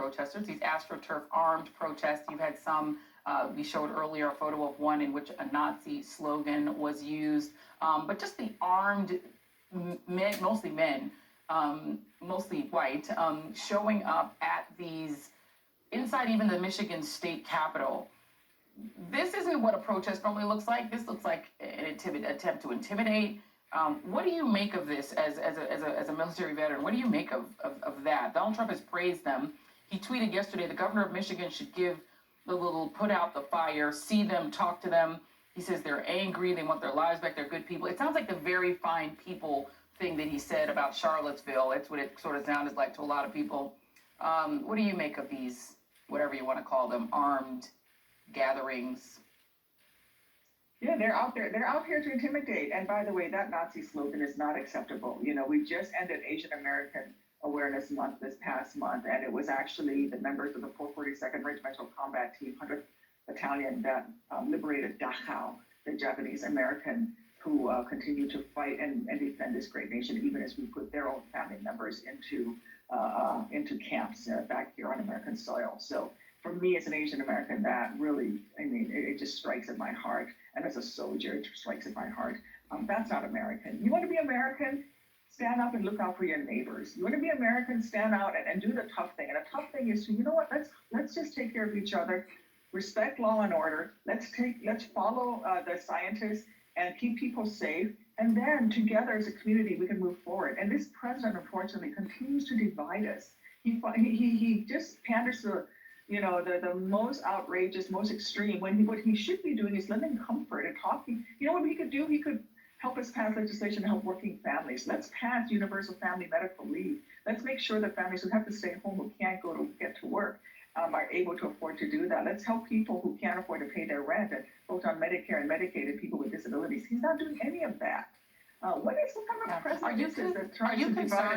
protesters, these AstroTurf armed protests. You've had some, we showed earlier a photo of one in which a Nazi slogan was used, but just the armed men, mostly white, showing up at these, inside even the Michigan state capitol. This isn't what a protest normally looks like. This looks like an attempt to intimidate. What do you make of this as a military veteran? What do you make of that? Donald Trump has praised them. He tweeted yesterday, the governor of Michigan should give the little put out the fire, see them, talk to them. He says they're angry, they want their lives back, they're good people. It sounds like the very fine people thing that he said about Charlottesville. It's what it sort of sounded like to a lot of people. What do you make of these, whatever you want to call them, armed gatherings? Yeah, they're out there. They're out here to intimidate. And by the way, that Nazi slogan is not acceptable. You know, we just ended Asian American Awareness Month this past month, and it was actually the members of the 442nd Regimental Combat Team, 100th Battalion, that liberated Dachau, the Japanese American, who continue to fight and defend this great nation, even as we put their own family members into camps back here on American soil. So for me, as an Asian American, that really, I mean, it just strikes at my heart. And as a soldier, it strikes at my heart. That's not American. You want to be American? Stand up and look out for your neighbors. You want to be American? Stand out and do the tough thing. And the tough thing is to, you know what? Let's just take care of each other. Respect law and order. Let's follow the scientists and keep people safe. And then together as a community, we can move forward. And this president, unfortunately, continues to divide us. He just panders to the most outrageous, most extreme, when what he should be doing is lending comfort and talking. You know what he could do? He could help us pass legislation to help working families. Let's pass universal family medical leave. Let's make sure that families who have to stay home, who can't get to work, are able to afford to do that. Let's help people who can't afford to pay their rent, and both on Medicare and Medicaid, and people with disabilities. He's not doing any of that. What kind of president is this that tries to divide